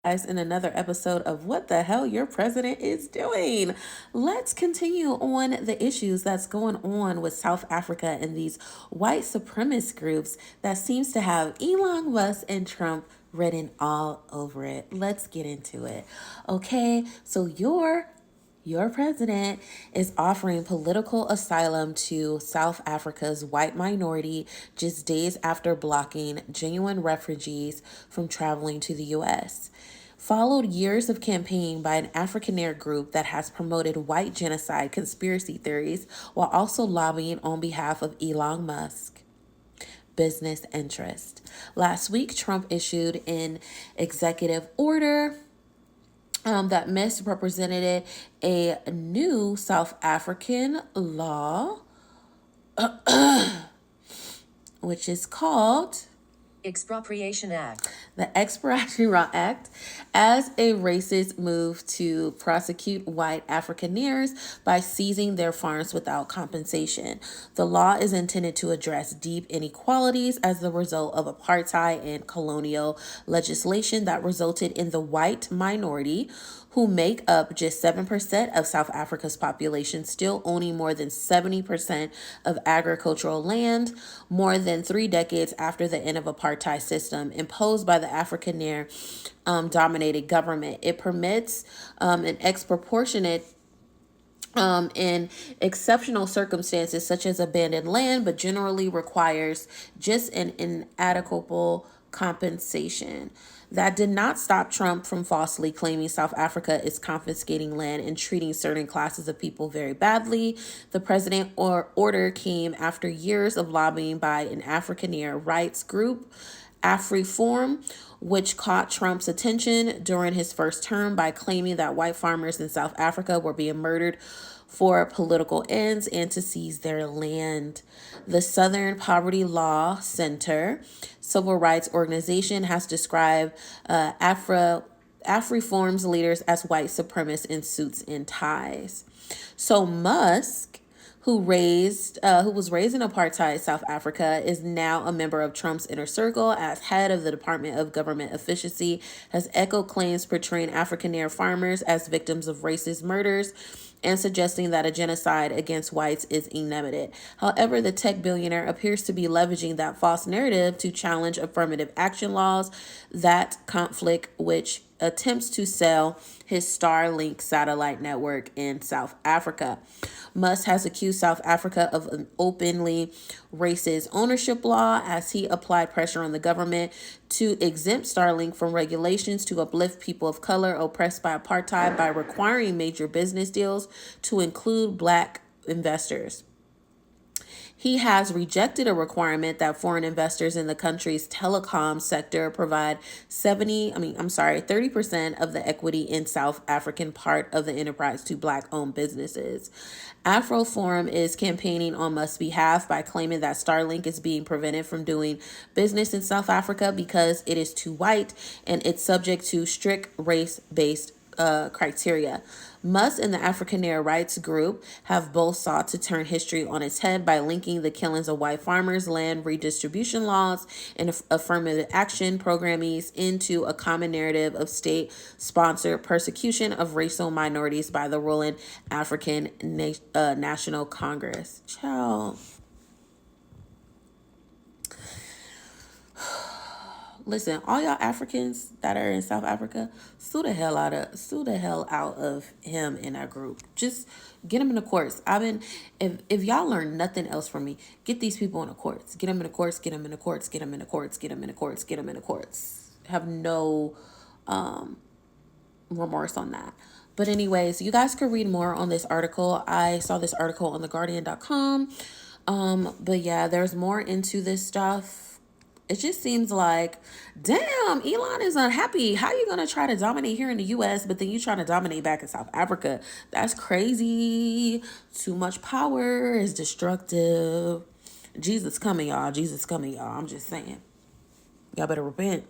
Guys, in another episode of What the Hell Your President is Doing. Let's continue on the issues that's going on with South Africa and these white supremacist groups that seems to have Elon Musk and Trump written all over it. Let's get into it. Okay, so your president is offering political asylum to South Africa's white minority just days after blocking genuine refugees from traveling to the U.S. Followed years of campaigning by an Afrikaner group that has promoted white genocide conspiracy theories while also lobbying on behalf of Elon Musk business interest. Last week, Trump issued an executive order that misrepresented a new South African law, which is called Expropriation Act. the Expropriation Act, as a racist move to prosecute white Afrikaners by seizing their farms without compensation. The law is intended to address deep inequalities as the result of apartheid and colonial legislation that resulted in the white minority, who make up just 7% of South Africa's population, still owning more than 70% of agricultural land, more than 3 decades after the end of apartheid system imposed by the Afrikaner dominated government. It permits an exproportionate in exceptional circumstances such as abandoned land, but generally requires just an inadequate compensation. That did not stop Trump from falsely claiming South Africa is confiscating land and treating certain classes of people very badly. The president order came after years of lobbying by an Afrikaner rights group, AfriForum, which caught Trump's attention during his first term by claiming that white farmers in South Africa were being murdered for political ends and to seize their land. The Southern Poverty Law Center civil rights organization has described AfriForum's leaders as white supremacists in suits and ties. So Musk, who was raised in apartheid South Africa, is now a member of Trump's inner circle as head of the Department of Government Efficiency, has echoed claims portraying Afrikaner farmers as victims of racist murders and suggesting that a genocide against whites is inevitable. However, the tech billionaire appears to be leveraging that false narrative to challenge affirmative action laws that conflict which attempts to sell his Starlink satellite network in South Africa. Musk has accused South Africa of an openly racist ownership law as he applied pressure on the government to exempt Starlink from regulations to uplift people of color oppressed by apartheid by requiring major business deals to include black investors. He has rejected a requirement that foreign investors in the country's telecom sector provide 30% of the equity in South African part of the enterprise to black-owned businesses. AfroForum is campaigning on Musk's behalf by claiming that Starlink is being prevented from doing business in South Africa because it is too white and it's subject to strict race-based criteria. Musk and the Afrikaner rights group have both sought to turn history on its head by linking the killings of white farmers, land redistribution laws, and affirmative action programmes into a common narrative of state-sponsored persecution of racial minorities by the ruling African National Congress. Ciao. Listen, all y'all Africans that are in South Africa, sue the hell out of him in that group. Just get him in the courts. If y'all learn nothing else from me, get these people in the courts. Get them in the courts, get them in the courts, get them in the courts, get them in the courts, get them in the courts. Have no remorse on that. But anyways, you guys could read more on this article. I saw this article on theguardian.com. But yeah, there's more into this stuff. It just seems like, damn, Elon is unhappy. How you going to try to dominate here in the U.S., but then you trying to dominate back in South Africa? That's crazy. Too much power is destructive. Jesus coming, y'all. Jesus coming, y'all. I'm just saying. Y'all better repent.